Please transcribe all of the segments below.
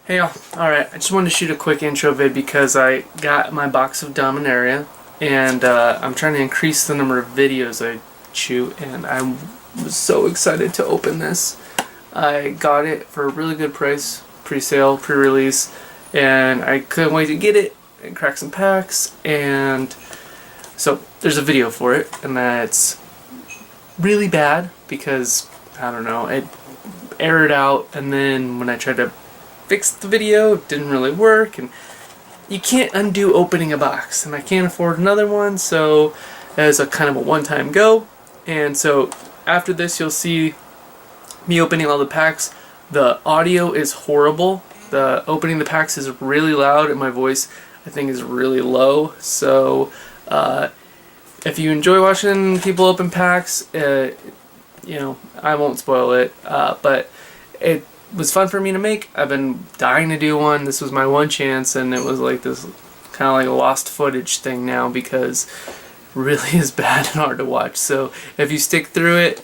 Hey y'all, alright, I just wanted to shoot a quick intro vid because I got my box of Dominaria and I'm trying to increase the number of videos I shoot, and I was so excited to open this. I got it for a really good price, pre-sale, pre-release, and I couldn't wait to get it and crack some packs, and so there's a video for it, and that's really bad because, I don't know, it errored out, and then when I tried to fix the video, it didn't really work, and you can't undo opening a box, and I can't afford another one, so as a kind of a one-time go. And so after this you'll see me opening all the packs. The audio is horrible. The opening the packs is really loud, and my voice I think is really low, so if you enjoy watching people open packs, you know, I won't spoil it, but it was fun for me to make. I've been dying to do one. This was my one chance, and it was like this kind of like a lost footage thing now because it really is bad and hard to watch. So if you stick through it,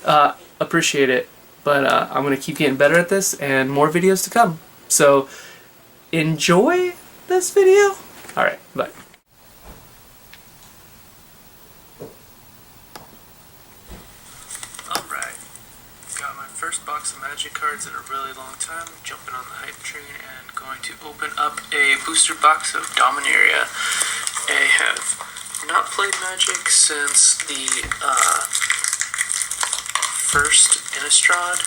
appreciate it. But I'm going to keep getting better at this and more videos to come. So enjoy this video. Alright, bye. First box of Magic cards in a really long time, jumping on the hype train and going to open up a booster box of Dominaria. I have not played Magic since the first Innistrad,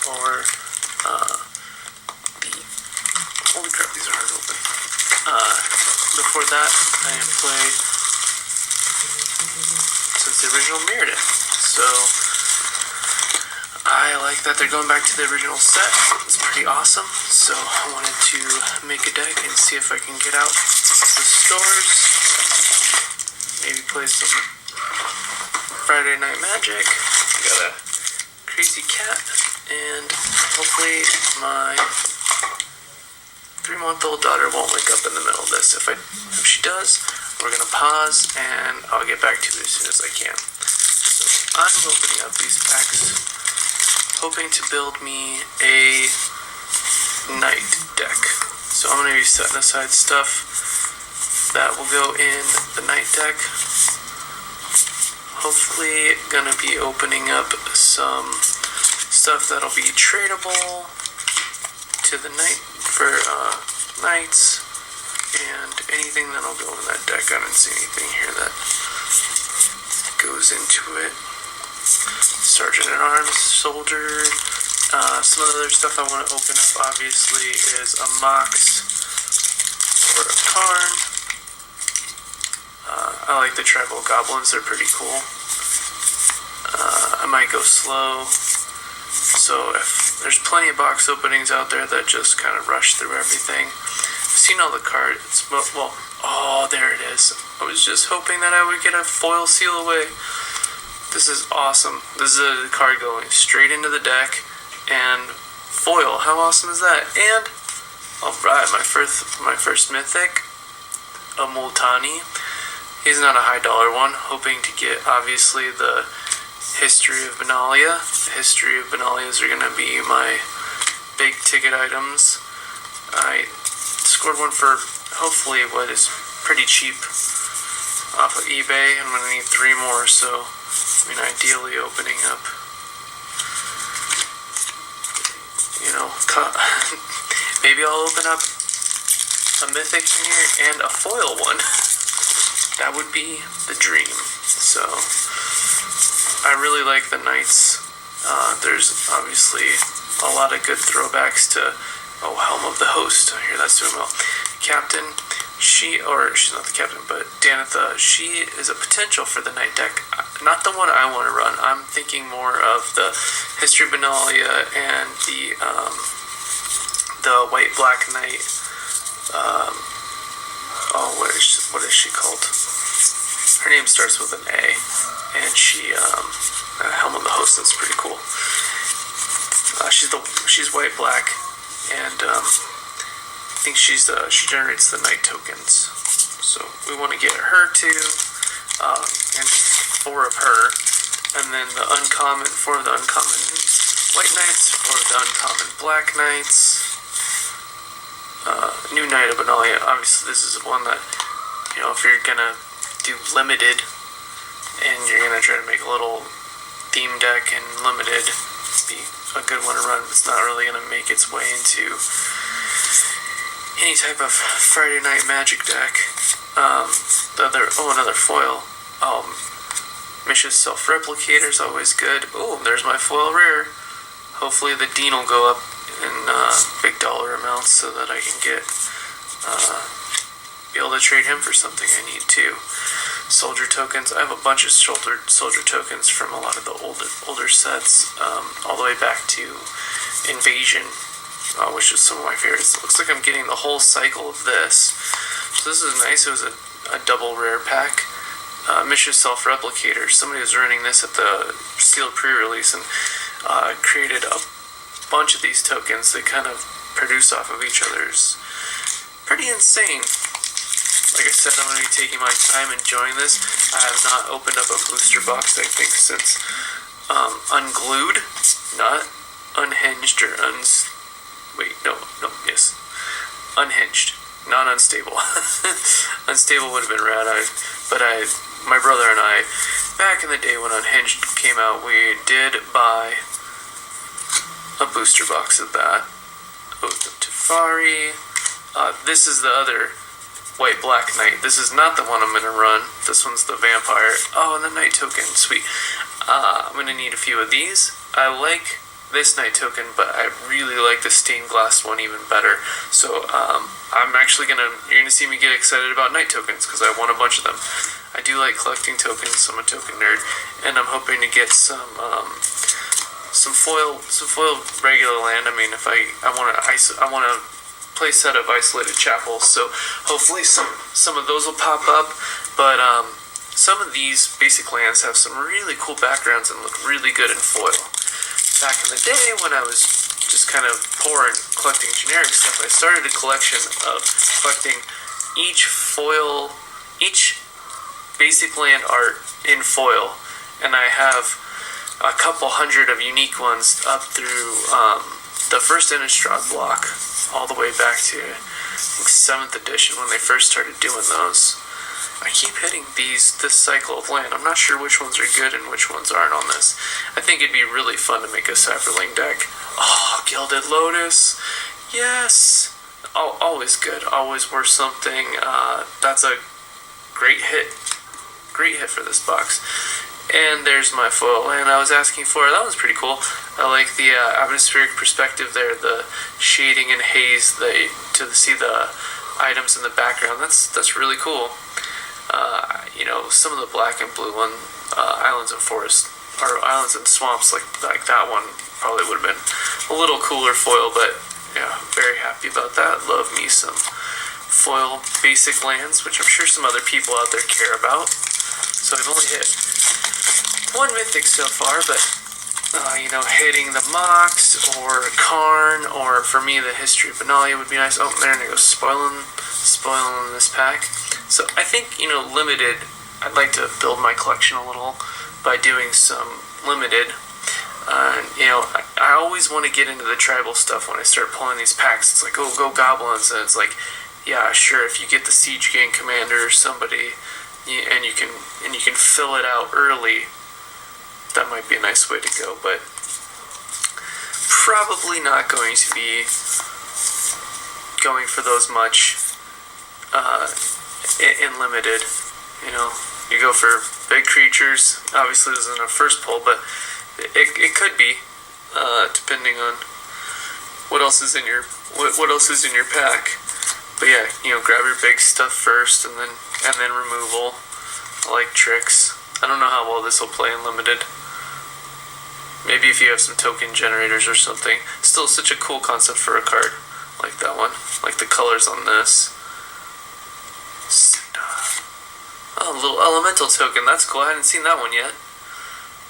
or the, holy crap, these are hard to open. Before that, I have played since the original Mythics. So I like that they're going back to the original set. It's pretty awesome. So I wanted to make a deck and see if I can get out the stores. Maybe play some Friday Night Magic. Got a crazy cat, and hopefully my 3-month-old daughter won't wake up in the middle of this. If she does, we're gonna pause and I'll get back to you as soon as I can. So I'm opening up these packs, hoping to build me a night deck. So I'm going to be setting aside stuff that will go in the night deck. Hopefully going to be opening up some stuff that'll be tradable to the night for nights, and anything that'll go in that deck. I didn't see anything here that goes into it. Sergeant at Arms, Soldier. Some of the other stuff I want to open up, obviously, is a Mox or a Karn. I like the Tribal Goblins, they're pretty cool. I might go slow. So if there's plenty of box openings out there that just kind of rush through everything. I've seen all the cards. Well, oh, there it is. I was just hoping that I would get a foil seal away. This is awesome. This is a card going straight into the deck, and foil. How awesome is that? And alright, my first mythic, a Multani. He's not a high dollar one. Hoping to get obviously the History of Benalia. The History of Benalias are gonna be my big ticket items. I scored one for hopefully what is pretty cheap off of eBay. I'm gonna need 3 more, so I mean, ideally opening up, you know, maybe I'll open up a mythic in here and a foil one. That would be the dream. So I really like the Knights. There's obviously a lot of good throwbacks to, Helm of the Host. I hear that's doing well. Captain. She's not the captain, but Danitha, she is a potential for the night deck. Not the one I want to run. I'm thinking more of the History of Benalia and the White-Black Knight. What is she called? Her name starts with an A, and she, Helm of the Host, that's pretty cool. She's white-black, and, I think she generates the night tokens, so we want to get her too, and 4 of her, and then the uncommon, 4 of the uncommon white knights, 4 of the uncommon black knights, new Knight of Benalia. Obviously, this is one that, you know, if you're gonna do limited and you're gonna try to make a little theme deck and limited, be a good one to run. It's not really gonna make its way into any type of Friday Night Magic deck. Another foil. Mishra's Self-Replicator is always good. Oh, there's my foil rare. Hopefully the Dean will go up in big dollar amounts so that I can be able to trade him for something I need too. Soldier tokens. I have a bunch of soldier tokens from a lot of the older sets, all the way back to Invasion, which is some of my favorites. It looks like I'm getting the whole cycle of this. So this is nice. It was a double rare pack. Mishra's Self-Replicator. Somebody was running this at the sealed pre-release and created a bunch of these tokens. They kind of produce off of each other's. Pretty insane. Like I said, I'm going to be taking my time enjoying this. I have not opened up a booster box, I think, since Unglued, not Unhinged or Unhinged, not Unstable. Unstable would have been rad, my brother and I, back in the day when Unhinged came out, we did buy a booster box of that. Oath of Teferi. This is the other White-Black Knight. This is not the one I'm going to run. This one's the Vampire. Oh, and the Knight token. Sweet. I'm going to need a few of these. I like this Knight token, but I really like the Stained Glass one even better. So, I'm actually you're going to see me get excited about Knight tokens, because I want a bunch of them. I do like collecting tokens. I'm a token nerd, and I'm hoping to get some foil regular land. I mean, if I want to play set of Isolated Chapels, so hopefully some of those will pop up. But some of these basic lands have some really cool backgrounds and look really good in foil. Back in the day when I was just kind of poor and collecting generic stuff, I started a collection of collecting each basic land art in foil, and I have a couple hundred of unique ones up through the first Innistrad block, all the way back to, I think, 7th edition when they first started doing those. I keep hitting this cycle of land. I'm not sure which ones are good and which ones aren't on this. I think it'd be really fun to make a Cyberling deck. Oh, Gilded Lotus. Yes. Oh, always good. Always worth something. That's a great hit. Great hit for this box. And there's my foil land I was asking for. That was pretty cool. I like the atmospheric perspective there, the shading and haze, to see the items in the background. That's really cool. Some of the black and blue one, Islands and Forest, or Islands and Swamps, like that one probably would have been a little cooler foil, but yeah, very happy about that. Love me some foil basic lands, which I'm sure some other people out there care about. So I've only hit one Mythic so far, but hitting the Mox or Karn, or for me the History of Benalia would be nice. Oh, there it goes, spoiling this pack. So I think, limited, I'd like to build my collection a little by doing some limited. I always want to get into the tribal stuff when I start pulling these packs. It's like, oh, go Goblins, and it's like, yeah, sure, if you get the Siege Gang Commander or somebody, and you can fill it out early, that might be a nice way to go, but probably not going to be going for those much in limited. You go for big creatures. Obviously this isn't a first pull, but it could be, depending on what else is in your pack. But yeah, grab your big stuff first, and then removal. I like tricks. I don't know how well this will play in limited. Maybe if you have some token generators or something. Still such a cool concept for a card. Like that one. Like the colors on this. Oh, a little elemental token. That's cool. I hadn't seen that one yet.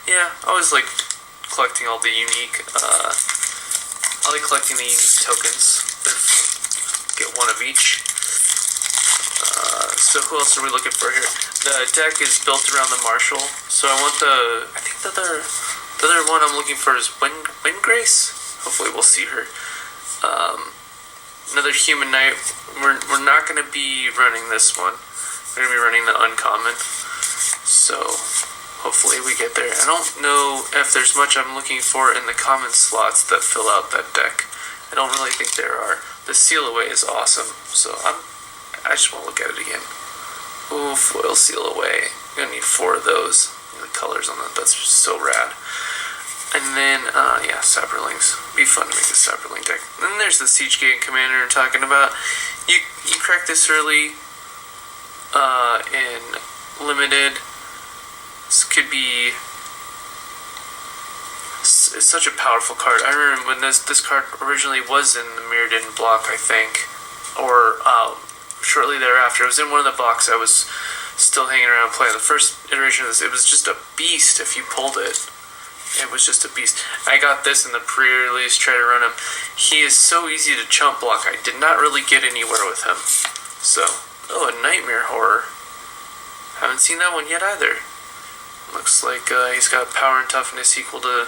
Yeah, I always like collecting all the unique. I like collecting the unique tokens. They're fun. Get one of each. So who else are we looking for here? The deck is built around the Marshal. So I want I think the other one I'm looking for is Windgrace. Hopefully we'll see her. another Human Knight. We're not going to be running this one. We're going to be running the uncommon. So hopefully we get there. I don't know if there's much I'm looking for in the common slots that fill out that deck. I don't really think there are. The seal away is awesome, so I just want to look at it again. Ooh, foil seal away. I'm gonna need 4 of those. The colors on that, that's just so rad. And then, yeah, Saprolings. Be fun to make a Saproling deck. And then there's the Siege Gate Commander I'm talking about. You crack this early in limited. This could be... It's such a powerful card. I remember when this card originally was in the Mirrodin block, I think, or shortly thereafter. It was in one of the blocks I was still hanging around playing. The first iteration of this, it was just a beast if you pulled it. It was just a beast. I got this in the pre-release, try to run him. He is so easy to chump block. I did not really get anywhere with him. So, oh, a Nightmare Horror. Haven't seen that one yet either. Looks like he's got power and toughness equal to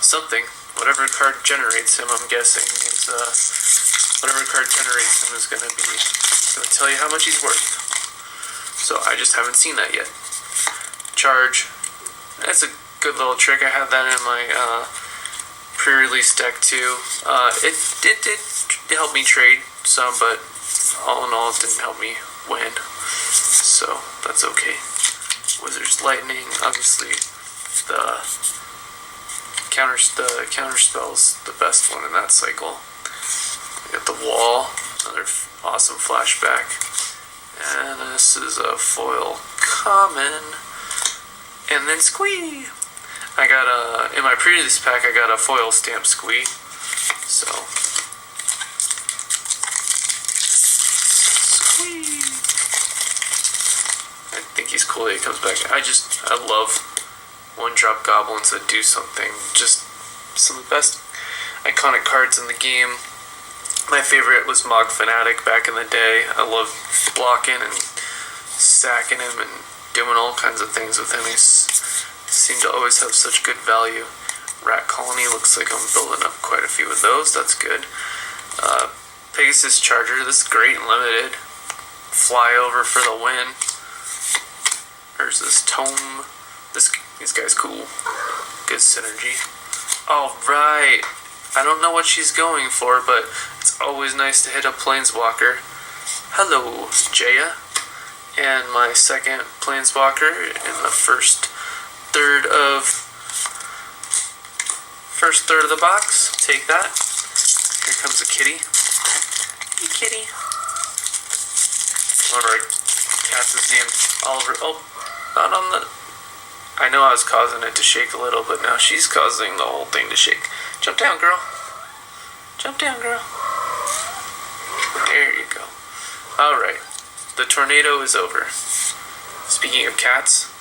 something. Whatever card generates him, I'm guessing, is whatever card generates him is gonna tell you how much he's worth. So I just haven't seen that yet. Charge. That's a good little trick. I had that in my pre-release deck too. It did help me trade some, but all in all, it didn't help me win. So that's okay. Wizard's Lightning, obviously the counter spell's the best one in that cycle. We got the Wall, another awesome flashback, and this is a foil common, and then Squee. I got in my previous pack I got a foil stamp Squee, so Squee. I think he's cool that he comes back. I love one-drop goblins that do something. Just some of the best iconic cards in the game. My favorite was Mog Fanatic back in the day. I loved blocking and sacking him and doing all kinds of things with him. He seemed to always have such good value. Rat Colony, looks like I'm building up quite a few of those. That's good. Pegasus Charger, this is great and limited. Fly over for the win. There's this Tome. This guy's cool. Good synergy. Alright. I don't know what she's going for, but it's always nice to hit a Planeswalker. Hello, Jaya. And my second Planeswalker in the first third of the box. Take that. Here comes a kitty. Hey, kitty. Alright. Cat's named Oliver. Oh, not on the... I know I was causing it to shake a little, but now she's causing the whole thing to shake. Jump down, girl. Jump down, girl. There you go. Alright. The tornado is over. Speaking of cats,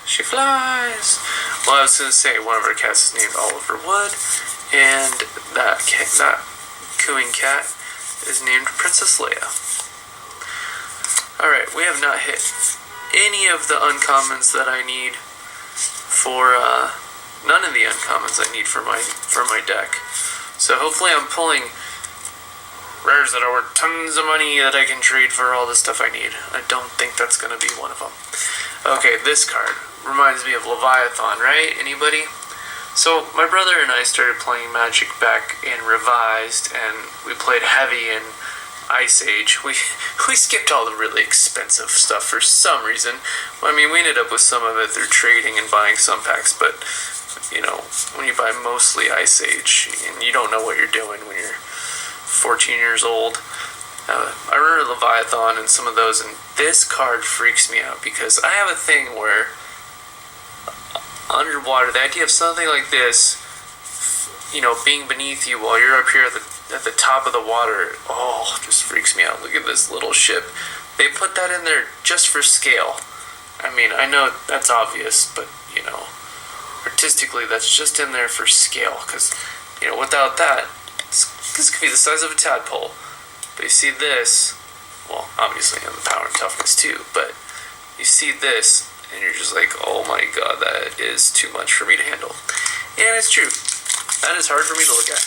she flies. Well, I was going to say one of our cats is named Oliver Wood, and that cooing cat is named Princess Leia. Alright, we have not hit any of the uncommons that I need for, none of the uncommons I need for my deck. So hopefully I'm pulling rares that are worth tons of money that I can trade for all the stuff I need. I don't think that's going to be one of them. Okay, this card reminds me of Leviathan, right? Anybody? So my brother and I started playing Magic back in Revised, and we played heavy in Ice Age. We skipped all the really expensive stuff for some reason. I mean, we ended up with some of it through trading and buying some packs, but you know, when you buy mostly Ice Age and you don't know what you're doing when you're 14 years old. I remember Leviathan and some of those, and this card freaks me out because I have a thing where underwater, the idea of something like this, you know, being beneath you while you're up here at the top of the water, just freaks me out. Look at this little ship. They put that in there just for scale. I mean, I know that's obvious, but, you know, artistically, that's just in there for scale, because, you know, without that, this could be the size of a tadpole. But you see this, well, obviously in the power and toughness too, but you see this, and you're just like, oh my god, that is too much for me to handle. And it's true. That is hard for me to look at.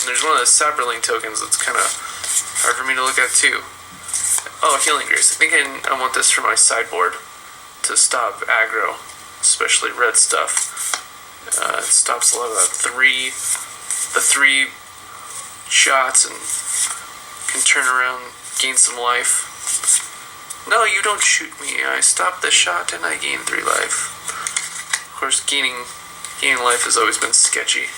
And there's one of the Saberling tokens that's kind of hard for me to look at too. Oh, Healing Grace. I think I want this for my sideboard to stop aggro, especially red stuff. It stops a lot of the three shots and can turn around, gain some life. No, you don't shoot me. I stop the shot and I gain 3 life. Of course, gaining life has always been sketchy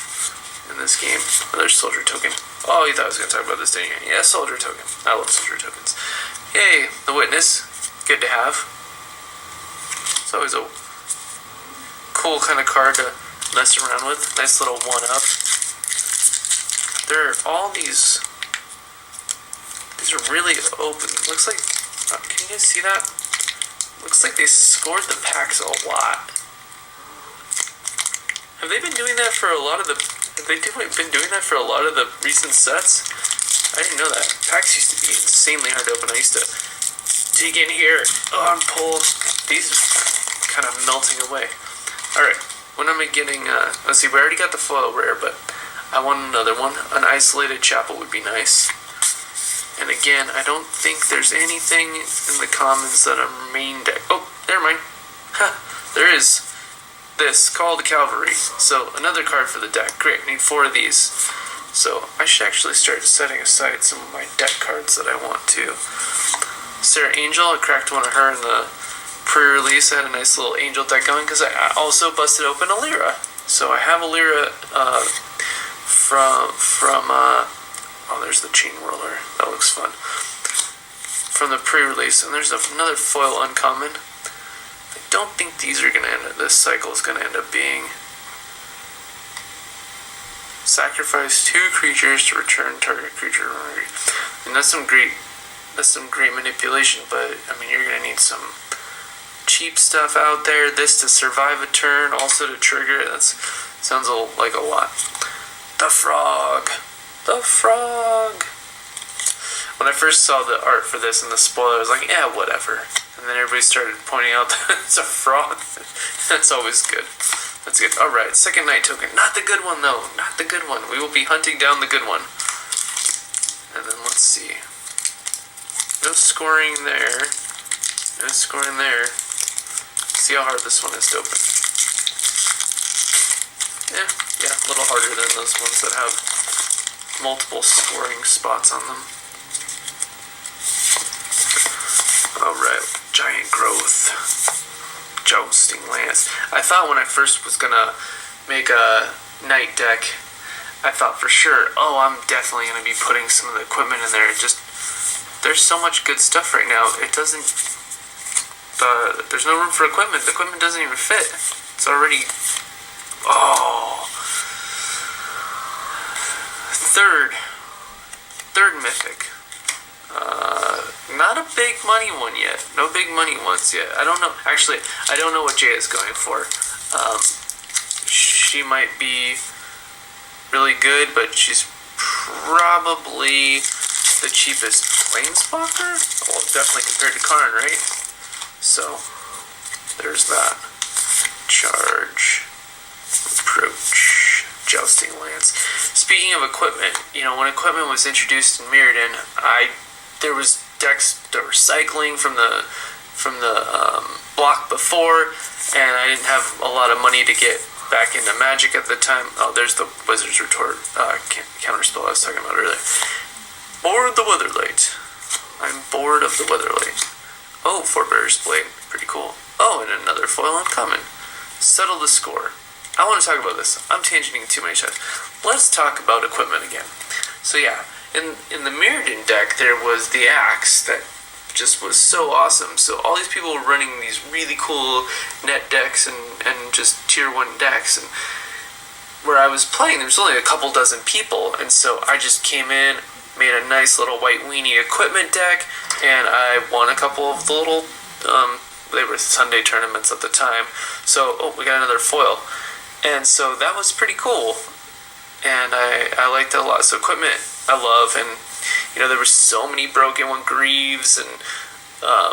in this game. Another soldier token. Oh, you thought I was going to talk about this, didn't you? Yeah, soldier token. I love soldier tokens. Yay, the Witness. Good to have. It's always a cool kind of card to mess around with. Nice little 1-up. There are all these are really open. Looks like, can you guys see that? Looks like they scored the packs a lot. Have they been doing that for a lot of the, been doing that for a lot of the recent sets? I didn't know that. Packs used to be insanely hard to open. I used to dig in here and pull. These are kind of melting away. Alright, when am I getting, let's see, we already got the foil rare, but I want another one. An Isolated Chapel would be nice. And again, I don't think there's anything in the commons that are main deck. Oh, never mind. There is this, Call to Cavalry. So, another card for the deck. Great, I need 4 of these. So, I should actually start setting aside some of my deck cards that I want to. Sarah Angel, I cracked one of her in the pre-release. I had a nice little Angel deck going because I also busted open a Lyra. So, I have a Lyra from oh, there's the Chain Whirler. That looks fun. From the pre-release. And there's another foil uncommon. I don't think these are going to end up, this cycle is going to end up being sacrifice 2 creatures to return target creature. And that's some great manipulation, but I mean, you're going to need some cheap stuff out there. This to survive a turn, also to trigger it. That sounds like a lot. The Frog. The Frog. When I first saw the art for this and the spoiler, I was like, yeah, whatever. And then everybody started pointing out that it's a frog. That's always good. That's good. Alright, second night token. Not the good one, though. Not the good one. We will be hunting down the good one. And then let's see. No scoring there. No scoring there. See how hard this one is to open. Yeah, a little harder than those ones that have multiple scoring spots on them. Alright, Giant Growth. Jousting Lance. I thought when I first was gonna make a night deck, I thought for sure, oh, I'm definitely gonna be putting some of the equipment in there. There's so much good stuff right now. It doesn't, there's no room for equipment. The equipment doesn't even fit. It's already, oh. Third Mythic. Not a big money one yet. No big money ones yet. I don't know. Actually, I don't know what Jay is going for. She might be really good, but she's probably the cheapest Planeswalker. Well, definitely compared to Karn, right? So, there's that. Charge. Approach. Jousting Lance. Speaking of equipment, when equipment was introduced in Mirrodin, there was decks that were cycling from the block before, and I didn't have a lot of money to get back into Magic at the time. Oh, there's the Wizard's Retort counterspell I was talking about earlier. Bored the Weatherlight. I'm bored of the Weatherlight. Oh, Forebear's Blade. Pretty cool. Oh, and another foil uncommon. Settle the score. I want to talk about this. I'm tangenting too many times. Let's talk about equipment again. So yeah, in the Mirrodin deck, there was the Axe that just was so awesome. So all these people were running these really cool net decks and just tier 1 decks. And where I was playing, there was only a couple dozen people. And so I just came in, made a nice little white weenie equipment deck, and I won a couple of the little, they were Sunday tournaments at the time. So, oh, we got another foil. And so that was pretty cool, and I liked it a lot. So equipment I love, and there were so many broken one, Greaves and the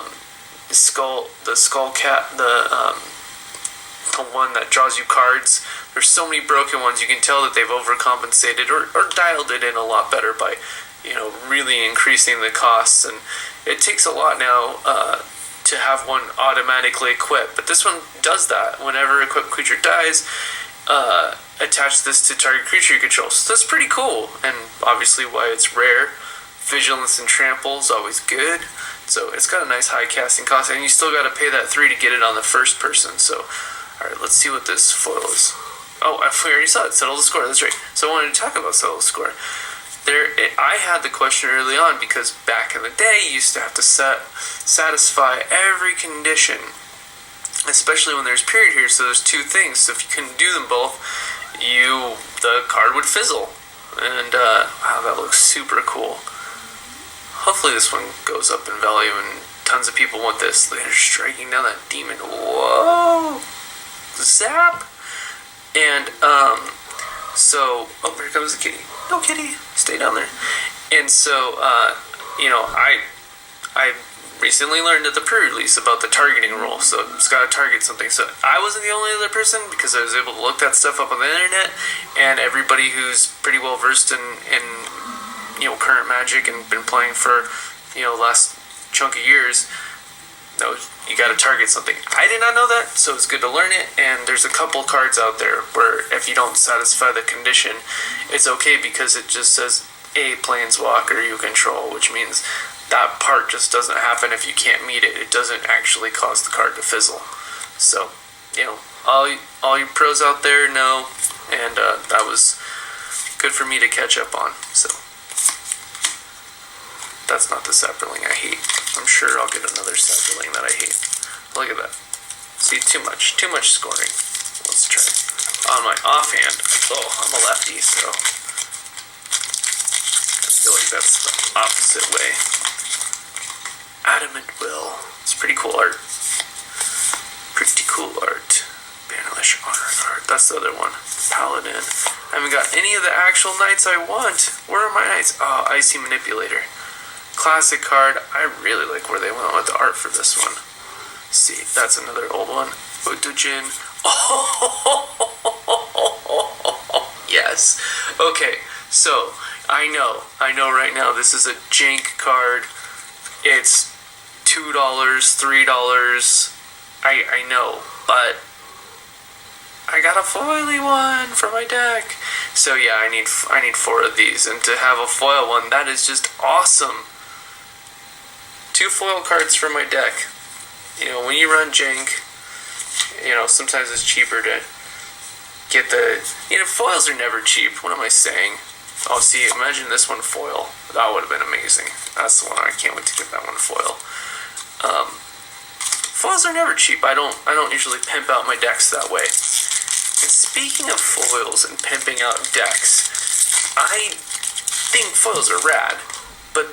the one that draws you cards. There's so many broken ones. You can tell that they've overcompensated or dialed it in a lot better by, really increasing the costs. And it takes a lot now to have one automatically equip. But this one does that. Whenever a equipped creature dies, attach this to target creature you control. So that's pretty cool. And obviously why it's rare. Vigilance and Trample is always good. So it's got a nice high casting cost, and you still got to pay that 3 to get it on the first person. So, alright, let's see what this foil is. Oh, I already saw it. Settle the score. That's right. So I wanted to talk about Settle the Score. I had the question early on because back in the day, you used to have to satisfy every condition, especially when there's period here. So there's 2 things. So if you couldn't do them both, the card would fizzle. And wow, that looks super cool. Hopefully this one goes up in value and tons of people want this. They're striking down that demon. Whoa! Zap! And, so, oh, here comes the kitty. No, kitty, stay down there. And so, I recently learned at the pre-release about the targeting rule. So it's got to target something. So I wasn't the only other person because I was able to look that stuff up on the internet, and everybody who's pretty well versed in current Magic and been playing for, last chunk of years, you got to target something. I did not know that, so it's good to learn it. And there's a couple cards out there where if you don't satisfy the condition, it's okay because it just says a planeswalker you control, which means that part just doesn't happen if you can't meet it. It doesn't actually cause the card to fizzle. So, all you pros out there know, and that was good for me to catch up on. So. That's not the Saproling I hate. I'm sure I'll get another Saproling that I hate. Look at that. See, too much scoring. Let's try. On my offhand, I'm a lefty, so I feel like that's the opposite way. Adamant Will. It's pretty cool art. Pretty cool art. Banish Honor Guard. That's the other one. Paladin. I haven't got any of the actual knights I want. Where are my knights? Oh, Icy Manipulator. Classic card. I really like where they went with the art for this one. See, that's another old one. Utujin. Oh, yes. Okay, so I know right now this is a jank card. It's $2, $3. I know, but I got a foily one for my deck. So yeah, I need 4 of these, and to have a foil one, that is just awesome. 2 foil cards for my deck. When you run jank, sometimes it's cheaper to get the... foils are never cheap. What am I saying? Oh, see, imagine this one foil. That would have been amazing. That's the one. I can't wait to get that one foil. Foils are never cheap. I don't usually pimp out my decks that way. And speaking of foils and pimping out decks, I think foils are rad, but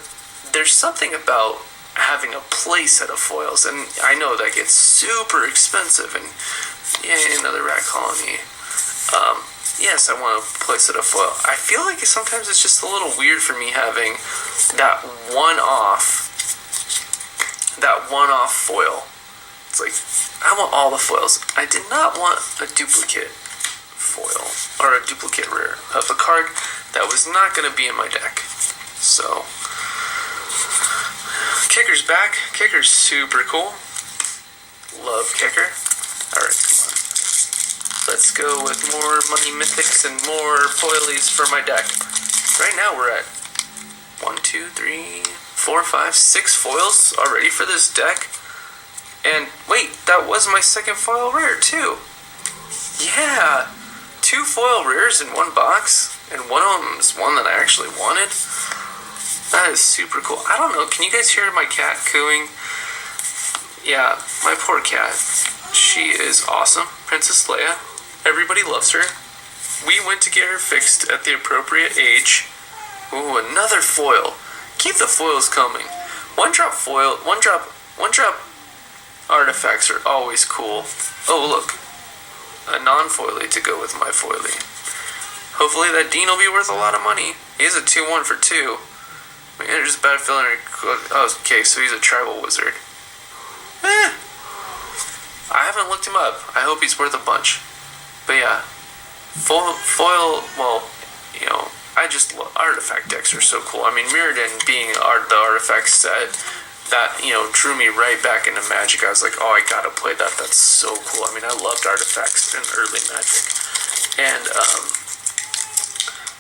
there's something about having a play set of foils, and I know that gets super expensive, and yay, another rat colony. Yes, I want a play set of foil. I feel like sometimes it's just a little weird for me having that one-off foil. It's like, I want all the foils. I did not want a duplicate foil, or a duplicate rare of a card that was not going to be in my deck. So... Kicker's back. Kicker's super cool. Love Kicker. Alright, come on. Let's go with more money mythics and more foilies for my deck. Right now we're at 1, 2, 3, 4, 5, 6 foils already for this deck. And wait, that was my second foil rare too. Yeah! 2 foil rares in one box, and one of them is one that I actually wanted. That is super cool. I don't know, can you guys hear my cat cooing? Yeah, my poor cat. She is awesome. Princess Leia. Everybody loves her. We went to get her fixed at the appropriate age. Ooh, another foil. Keep the foils coming. One drop artifacts are always cool. Oh, look. A non-foily to go with my foily. Hopefully that Dean will be worth a lot of money. He is a 2-1 for 2. Enters the battlefield. Oh, okay, so he's a tribal wizard. I haven't looked him up. I hope he's worth a bunch. But yeah, foil. Well, you know, I just love artifact decks are so cool. I mean, Mirrodin being the artifact set that, you know, drew me right back into Magic. I was like, oh, I gotta play that. That's so cool. I mean, I loved artifacts in early Magic, and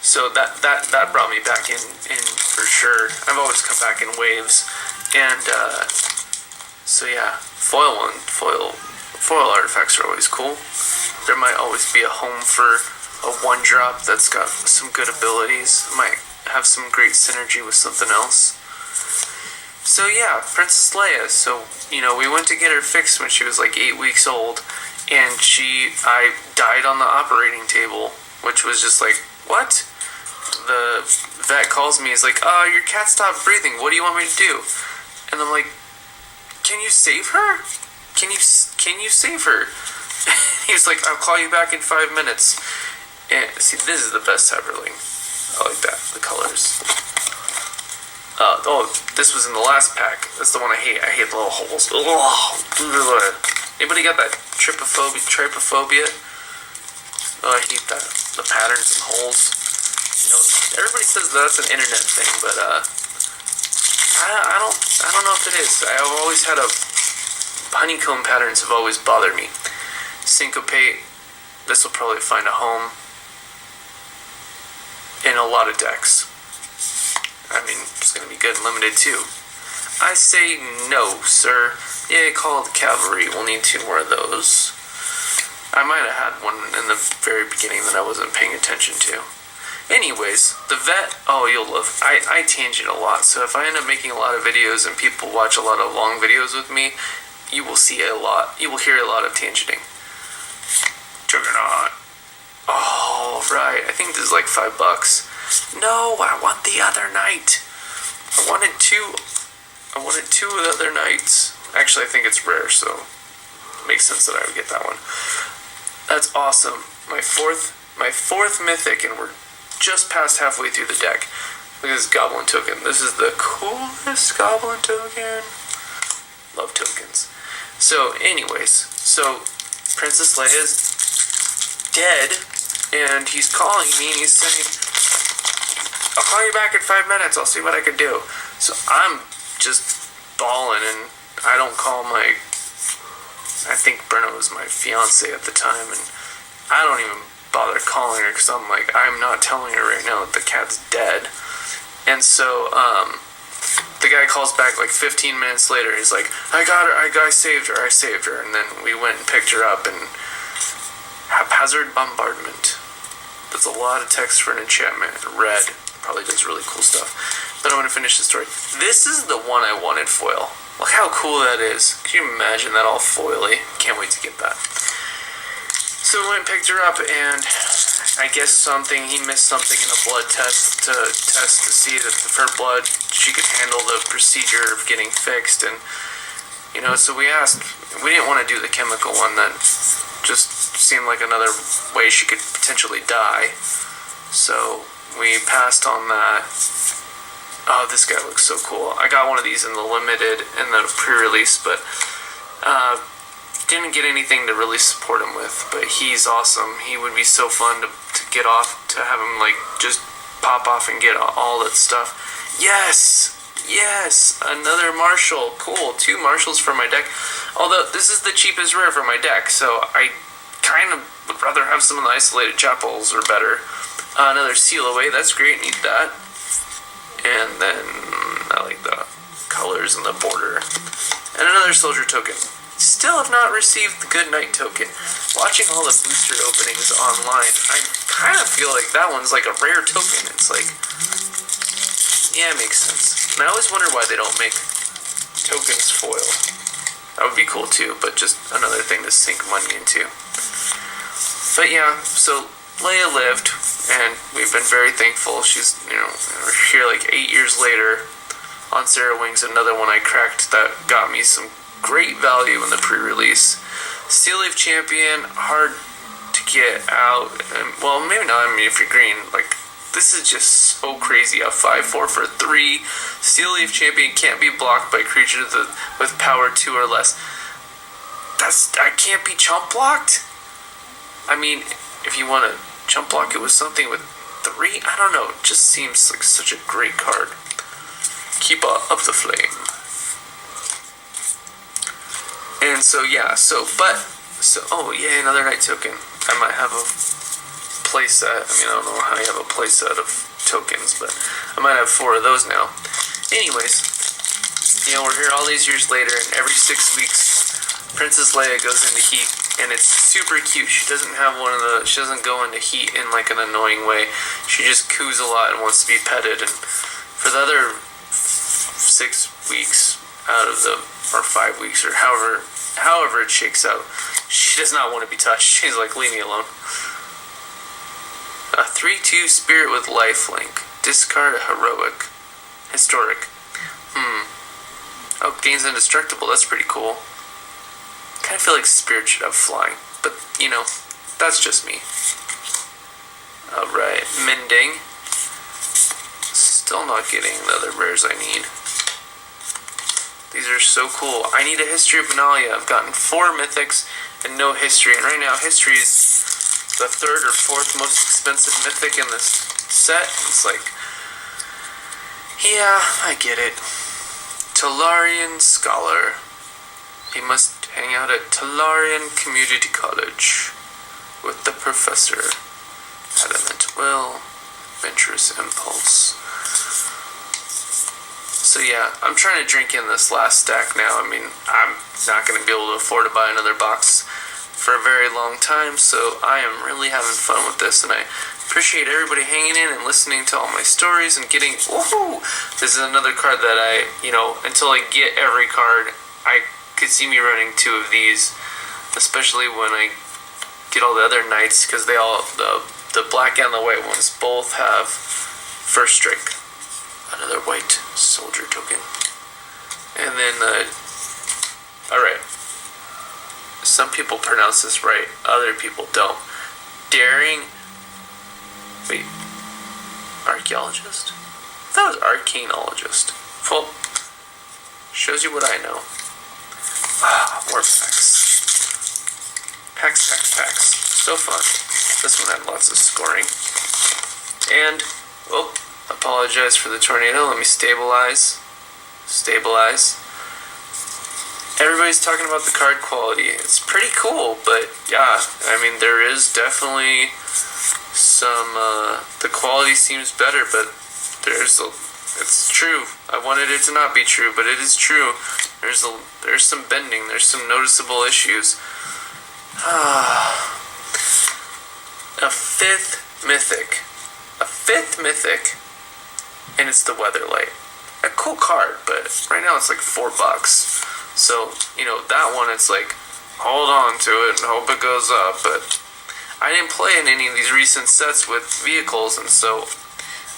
so that brought me back in for sure. I've always come back in waves, and so yeah, foil artifacts are always cool. There might always be a home for a 1-drop that's got some good abilities. Might have some great synergy with something else. So yeah, Princess Leia. So, you know, we went to get her fixed when she was like 8 weeks old, and I died on the operating table, which was just like, what? The vet calls me, he's like, your cat stopped breathing, what do you want me to do? And I'm like, can you save her? Can you save her? He was like, I'll call you back in 5 minutes. And see, this is the best Cyberling. I like that, the colors. This was in the last pack. That's the one I hate. I hate the little holes. Ugh. Anybody got that trypophobia? Oh, I hate that. The patterns and holes. You know, everybody says that's an internet thing, but I don't know if it is. I've always had honeycomb patterns have always bothered me. Syncopate. This will probably find a home in a lot of decks. I mean, it's going to be good and limited too. I say no, sir. Yeah, call the cavalry. We'll need 2 more of those. I might have had one in the very beginning that I wasn't paying attention to. Anyways, the vet, oh, you'll love. I tangent a lot, so if I end up making a lot of videos and people watch a lot of long videos with me, you will see a lot. You will hear a lot of tangenting. Juggernaut. Oh, right. I think this is like $5. No, I want the other knight. I wanted 2 of the other knights. Actually, I think it's rare, so it makes sense that I would get that one. That's awesome. My fourth mythic, and we're just past halfway through the deck. Look at this goblin token. This is the coolest goblin token. Love tokens. So, anyways, Princess Leia's dead, and he's calling me, and he's saying, I'll call you back in 5 minutes, I'll see what I can do. So I'm just bawling, and I don't call I think Brenna was my fiance at the time, and I don't even bother calling her, because I'm like, I'm not telling her right now that the cat's dead. And so, the guy calls back like 15 minutes later, he's like, I got her, I saved her, and then we went and picked her up, and haphazard bombardment. That's a lot of text for an enchantment. Red probably does really cool stuff. But I want to finish the story. This is the one I wanted foil. Look how cool that is. Can you imagine that all foily? Can't wait to get that. So we went and picked her up, and I guess he missed something in a blood test to see that her blood, she could handle the procedure of getting fixed. And, you know, so we didn't want to do the chemical one that just seemed like another way she could potentially die. So we passed on that. Oh, this guy looks so cool. I got one of these in the limited, in the pre-release, but didn't get anything to really support him with. But he's awesome. He would be so fun to get off, to have him like just pop off and get all that stuff. Yes! Another Marshal. Cool. 2 Marshals for my deck. Although this is the cheapest rare for my deck, so I kind of would rather have some of the isolated chapels or better. Another Seal Away. That's great. Need that. And then I like the colors and the border. And another soldier token. Still have not received the good knight token. Watching all the booster openings online, I kind of feel like that one's like a rare token. It's like, yeah, it makes sense. And I always wonder why they don't make tokens foil. That would be cool too, but just another thing to sink money into. But yeah, so Leia lived, and we've been very thankful. She's, you know, we're here like 8 years later on Sarah Wings, another one I cracked that got me some great value in the pre-release. Steel Leaf Champion, hard to get out. Well, maybe not. I mean, if you're green, like, this is just so crazy. A 5/4 for 3. Steel Leaf Champion can't be blocked by creatures with power 2 or less. I can't be chump blocked? I mean, if you want to chump block it with something with 3, I don't know. It just seems like such a great card. Keeper of the Flame. And so, yeah, oh, yay, another night token. I might have a playset. I mean, I don't know how you have a playset of tokens, but I might have 4 of those now. Anyways, we're here all these years later, and every 6 weeks, Princess Leia goes into heat, and it's super cute. She doesn't go into heat in like an annoying way. She just coos a lot and wants to be petted, and for the other 6 weeks or 5 weeks, or however it shakes out, she does not want to be touched. She's like, leave me alone. A 3/2 spirit with lifelink. Discard a historic. Oh, gains indestructible. That's pretty cool. Kind of feel like spirit should have flying, but that's just me. Alright, Mending. Still not getting the other rares I need. These are so cool. I need a History of Benalia. I've gotten 4 Mythics and no History, and right now History is the 3rd or 4th most expensive Mythic in this set. It's like, yeah, I get it. Talarian Scholar. He must hang out at Talarian Community College with the professor. Adamant Will, Venturous Impulse. So yeah, I'm trying to drink in this last stack now. I mean, I'm not going to be able to afford to buy another box for a very long time, so I am really having fun with this, and I appreciate everybody hanging in and listening to all my stories and getting, woohoo! This is another card that I, until I get every card, I could see me running 2 of these, especially when I get all the other knights, because they all, the black and the white ones both have first strike. Another white soldier token. And then, alright. Some people pronounce this right, other people don't. Daring, wait, archaeologist? That was arcanologist. Well, shows you what I know. More packs. Packs. So fun. This one had lots of scoring. And, well, apologize for the tornado. Let me stabilize. Everybody's talking about the card quality. It's pretty cool, but yeah, I mean, there is definitely some, the quality seems better, but it's true. I wanted it to not be true, but it is true. There's some bending, there's some noticeable issues. A fifth mythic, and it's the Weatherlight. A cool card, but right now it's like $4. So, that one, it's like, hold on to it and hope it goes up, but I didn't play in any of these recent sets with vehicles, and so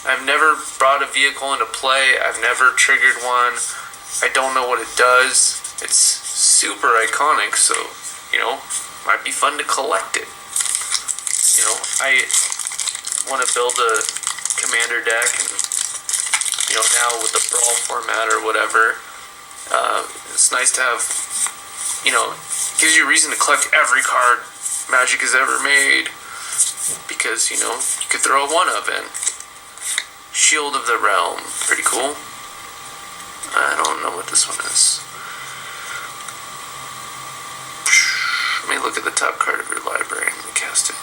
I've never brought a vehicle into play. I've never triggered one. I don't know what it does. It's super iconic, so, might be fun to collect it. I want to build a commander deck, and, now with the Brawl format or whatever, it's nice to have, gives you a reason to collect every card Magic has ever made, because, you could throw a 1-up in. Shield of the Realm, pretty cool. I don't know what this one is. Let me look at the top card of your library and let me cast it.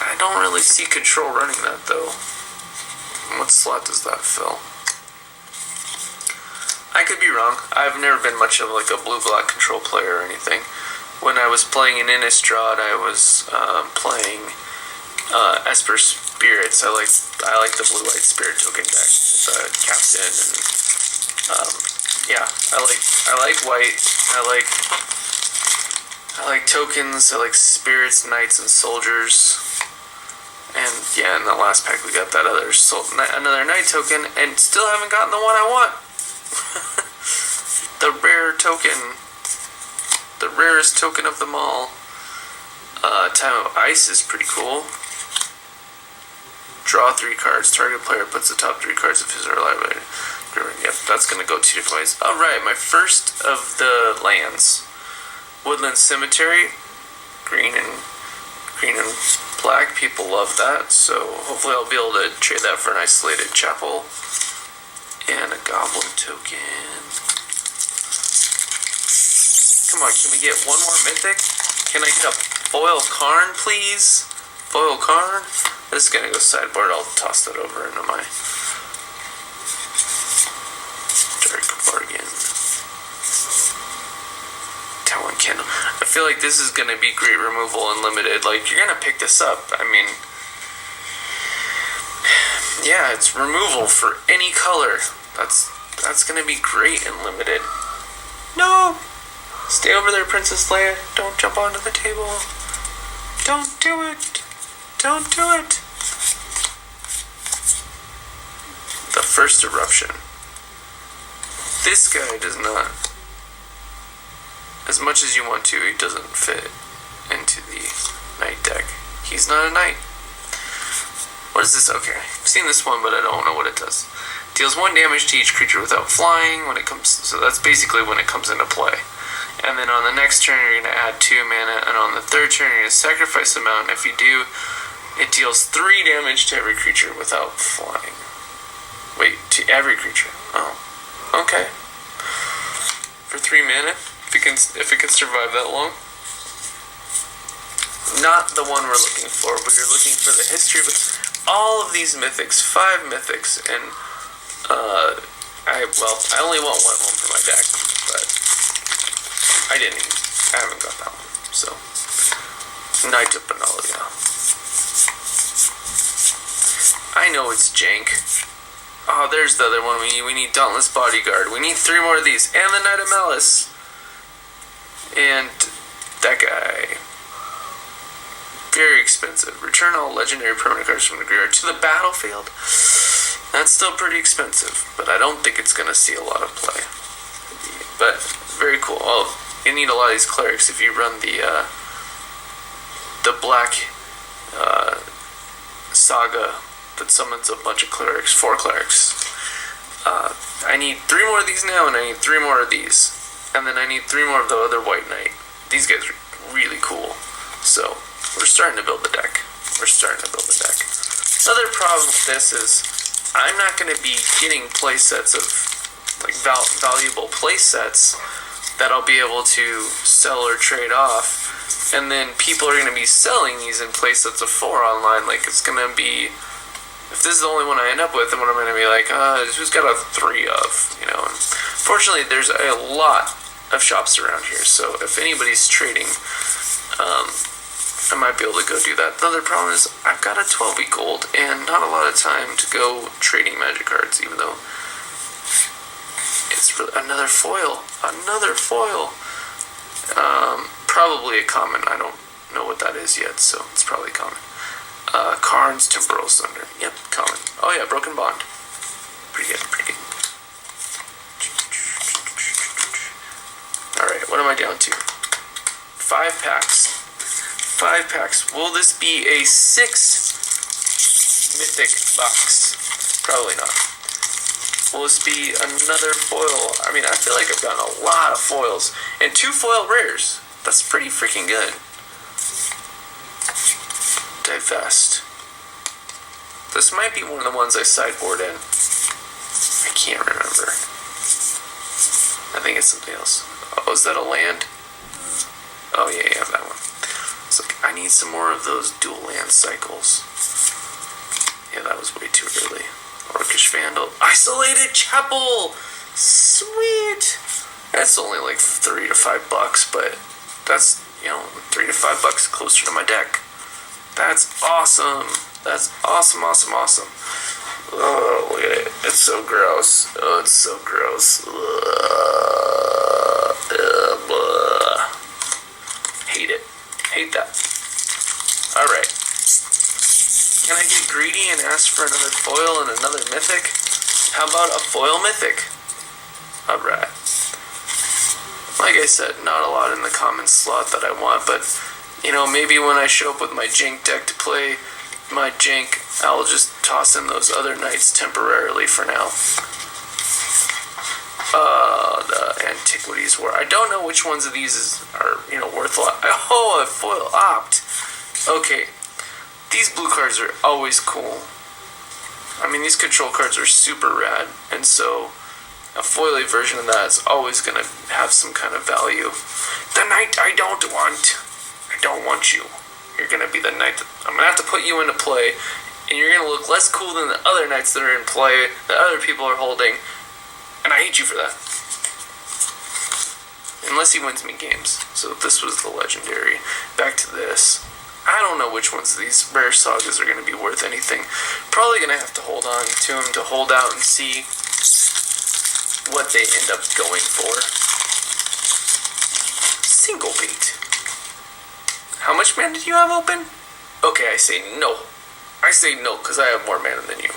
I don't really see Control running that, though. What slot does that fill? I could be wrong. I've never been much of like a blue-black Control player or anything. When I was playing in Innistrad, I was playing Esper Spirits. I like the blue-white spirit token deck with Captain, and yeah, I like white. I like tokens. I like spirits, knights, and soldiers. And yeah, in the last pack we got that another knight token, and still haven't gotten the one I want. The rare token. The rarest token of them all. Time of Ice is pretty cool. Draw 3 cards. Target player puts the top 3 cards of his or her library Yep, that's gonna go 2 different ways. Alright, my first of the lands. Woodland Cemetery. Green and black. People love that, so hopefully I'll be able to trade that for an Isolated Chapel. And a Goblin token. Come on, can we get one more Mythic? Can I get a Foil Karn, please? Foil Karn? This is gonna go sideboard. I'll toss that over into my Dark Bargain. Talon Candle. I feel like this is gonna be great removal and limited. Like, you're gonna pick this up. I mean, yeah, it's removal for any color. That's gonna be great and limited. No! Stay over there, Princess Leia. Don't jump onto the table. Don't do it. Don't do it. The first eruption. This guy does not. As much as you want to, he doesn't fit into the knight deck. He's not a knight. What is this? Okay, I've seen this one, but I don't know what it does. Deals 1 damage to each creature without flying when it comes. So that's basically when it comes into play. And then on the next turn, you're going to add 2 mana, and on the third turn, you're going to sacrifice a mountain. If you do, it deals 3 damage to every creature without flying. Wait, to every creature. Oh, okay. For 3 mana, if it can survive that long. Not the one we're looking for. We're looking for the history of all of these mythics, 5 mythics, and I only want one of them for my deck, but I haven't got that one. So, Knight of Benalia. I know it's jank. Oh, there's the other one we need Dauntless Bodyguard. We need 3 more of these, and the Knight of Malice. And that guy. Very expensive. Return all legendary permanent cards from the graveyard to the battlefield. That's still pretty expensive, but I don't think it's going to see a lot of play. But very cool. Oh, you need a lot of these clerics if you run the black saga that summons a bunch of clerics, 4 clerics. I need 3 more of these now, and I need 3 more of these, and then I need 3 more of the other white knight. These guys are really cool. So we're starting to build the deck. Another problem with this is I'm not going to be getting play sets of like valuable play sets that I'll be able to sell or trade off, and then people are going to be selling these in play sets of 4 online. Like, it's going to be, if this is the only one I end up with, then what I'm going to be like, who's got a 3 of, you know? And fortunately, there's a lot of shops around here, so if anybody's trading, I might be able to go do that. The other problem is I've got a 12-week gold and not a lot of time to go trading magic cards, even though it's really another foil. Probably a common. I don't know what that is yet, so it's probably common. Karn's Temporal Thunder. Yep, common. Oh yeah, Broken Bond. Pretty good. Alright, what am I down to? 5 packs. Will this be a 6 mythic box? Probably not. Will this be another foil? I mean, I feel like I've gotten a lot of foils. And 2 foil rares. That's pretty freaking good. Divest. This might be one of the ones I sideboard in. I can't remember. I think it's something else. Oh, is that a land? Oh yeah, that one. So I need some more of those dual land cycles. Yeah, that was way too early. Orcish Vandal. Isolated Chapel! Sweet! That's only like $3 to $5, but that's, $3 to $5 closer to my deck. That's awesome. That's awesome. Oh, look at it. It's so gross. Oh, it's so gross. Hate it. Hate that. Alright. Can I get greedy and ask for another foil and another mythic? How about a foil mythic? Alright. Like I said, not a lot in the common slot that I want, but, maybe when I show up with my Jank deck to play my Jank, I'll just toss in those other knights temporarily for now. the Antiquities War. I don't know which ones of these are, worth a lot. Oh, a foil opt. Okay. These blue cards are always cool. I mean, these control cards are super rad, and so a foily version of that is always going to have some kind of value. The knight I don't want. I don't want you. You're going to be the knight that I'm going to have to put you into play, and you're going to look less cool than the other knights that are in play that other people are holding, and I hate you for that. Unless he wins me games. So this was the legendary. Back to this. I don't know which ones of these rare sagas are going to be worth anything. Probably going to have to hold on to them to hold out and see what they end up going for. Single bait. How much mana did you have open? Okay, I say no. I say no because I have more mana than you.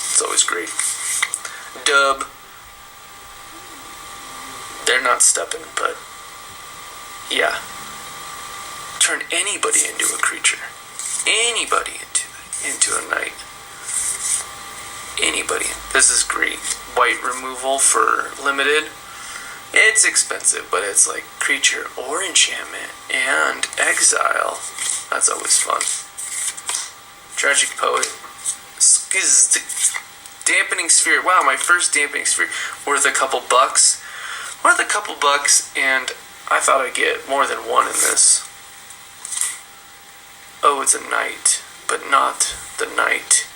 It's always great. Dub. They're not stepping, but yeah. Turn anybody into a creature. Anybody into a knight. Anybody. This is great. White removal for limited. It's expensive, but it's like creature or enchantment and exile. That's always fun. Tragic Poet. Dampening Sphere. Wow, my first Dampening Sphere. Worth a couple bucks. Worth a couple bucks, and I thought I'd get more than one in this. Oh, it's a knight, but not the knight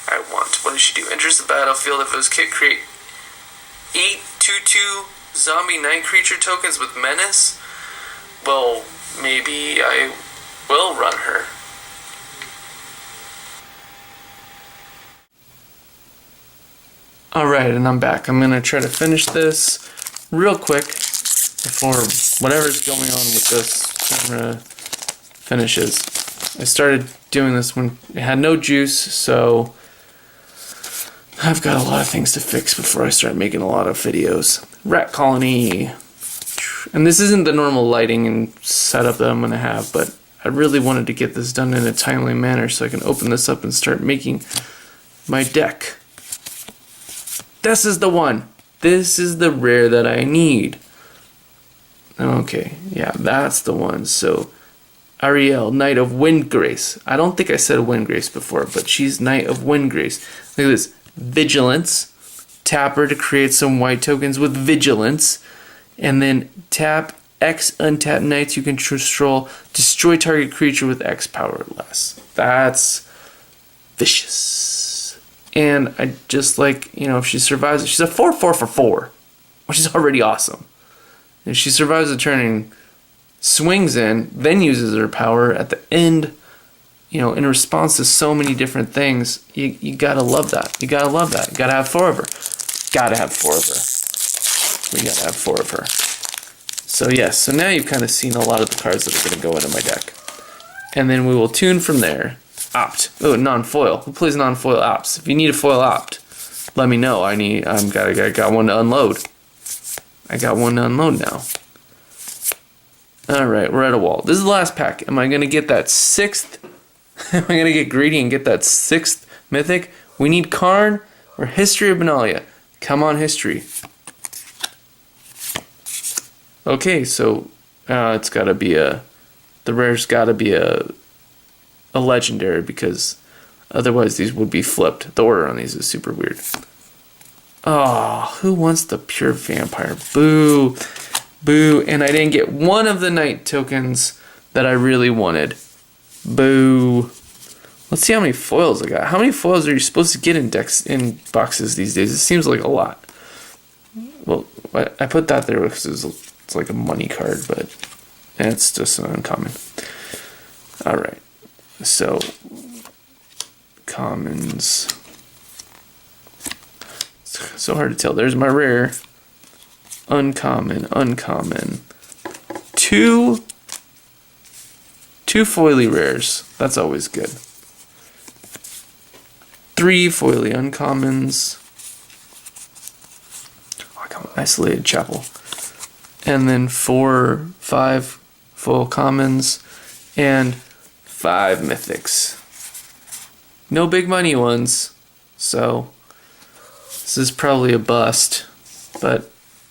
I want. What does she do? Enters the battlefield. If it was kick, create 8 2/2 zombie knight creature tokens with menace. Well, maybe I will run her. Alright, and I'm back. I'm going to try to finish this real quick before whatever's going on with this camera finishes. I started doing this when it had no juice, so I've got a lot of things to fix before I start making a lot of videos. Rat colony. And this isn't the normal lighting and setup that I'm going to have, but I really wanted to get this done in a timely manner so I can open this up and start making my deck. This is the one. This is the rare that I need. Okay, yeah, that's the one. So Ariel, Knight of Windgrace. I don't think I said Windgrace before, but she's Knight of Windgrace. Look at this. Vigilance. Tap her to create some white tokens with Vigilance. And then tap X untapped knights you can control. Destroy target creature with X power or less. That's vicious. And I just like, if she survives, she's a 4/4 for 4, which is already awesome. If she survives the turn and swings in, then uses her power at the end, in response to so many different things, you gotta love that. You gotta love that. You gotta have 4 of her. Gotta have 4 of her. We gotta have 4 of her. So yes, so now you've kind of seen a lot of the cards that are gonna go into my deck. And then we will tune from there. Opt. Oh, non-foil. Who plays non-foil opts? If you need a foil opt, let me know. I got one to unload. I got one to unload now. Alright, we're at a wall. This is the last pack. Am I going to get that 6th? Am I going to get greedy and get that 6th mythic? We need Karn or History of Benalia. Come on, History. Okay, so it's got to be the rare's got to be a legendary, because otherwise these would be flipped. The order on these is super weird. Oh, who wants the pure vampire? Boo. Boo. And I didn't get one of the knight tokens that I really wanted. Boo. Let's see how many foils I got. How many foils are you supposed to get in decks, in boxes these days? It seems like a lot. Well, I put that there because it's like a money card, but it's just an uncommon. Alright. So, commons. It's so hard to tell. There's my rare. Uncommon. Two foily rares. That's always good. 3 foily uncommons. Oh, I got an isolated chapel. And then 5 foil commons. And 5 mythics. No big money ones, so this is probably a bust. but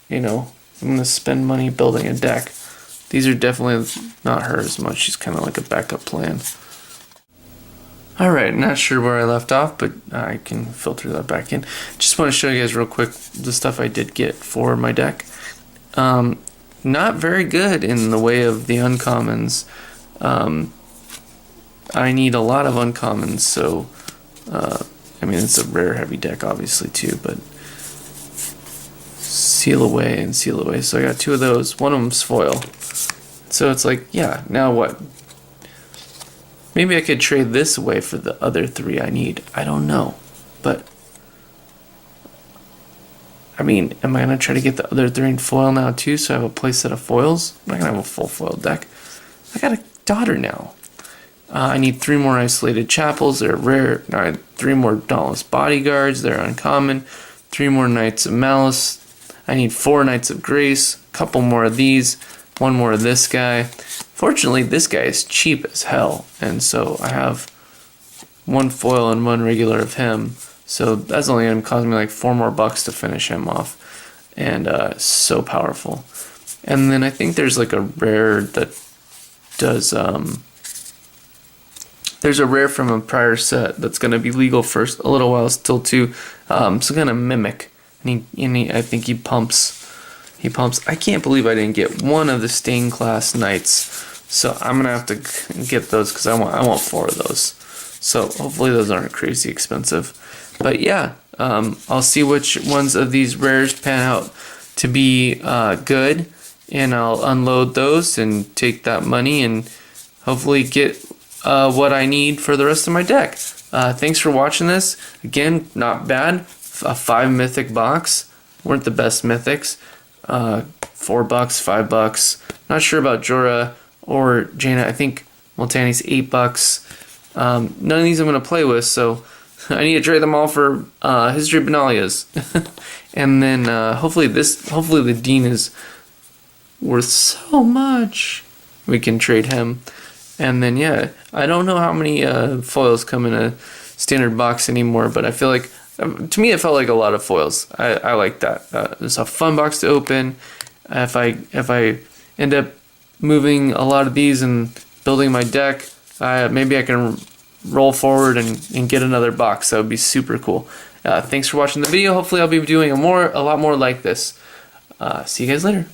you know, I'm gonna spend money building a deck. These are definitely not her as much. She's kind of like a backup plan. Alright, not sure where I left off, but I can filter that back in. Just want to show you guys real quick the stuff I did get for my deck. Not very good in the way of the uncommons. I need a lot of uncommons, so I mean, it's a rare heavy deck obviously too, but seal away and seal away. So I got 2 of those. One of them's foil. So it's like, yeah, now what? Maybe I could trade this away for the other 3 I need. I don't know. But, I mean, am I going to try to get the other 3 in foil now too, so I have a play set of foils? I'm not going to have a full foil deck. I got a daughter now. I need 3 more isolated chapels. They're rare. 3 more dauntless bodyguards. They're uncommon. 3 more knights of malice. I need 4 knights of grace. A couple more of these. 1 more of this guy. Fortunately, this guy is cheap as hell, and so I have 1 foil and 1 regular of him. So that's only going to cost me like $4 more to finish him off, and so powerful. And then I think there's like a rare that does. There's a rare from a prior set that's going to be legal for a little while still too. So going to mimic, and I think he pumps. He pumps. I can't believe I didn't get 1 of the stained class knights. So I'm gonna have to get those because I want 4 of those. So hopefully those aren't crazy expensive. But yeah, I'll see which ones of these rares pan out to be good, and I'll unload those and take that money and hopefully get what I need for the rest of my deck. Thanks for watching this. Again, not bad. A 5 mythic box. Weren't the best mythics. $4, $5. Not sure about Jorah or Jaina. I think Multani's $8. None of these I'm going to play with, so I need to trade them all for History of Benalia's. And then hopefully the Dean is worth so much. We can trade him. And then yeah, I don't know how many foils come in a standard box anymore, but I feel like to me it felt like a lot of foils. I like that. It's a fun box to open. If I end up moving a lot of these and building my deck, maybe I can roll forward and get another box. That would be super cool. Thanks for watching the video. Hopefully I'll be doing a lot more like this. See you guys later.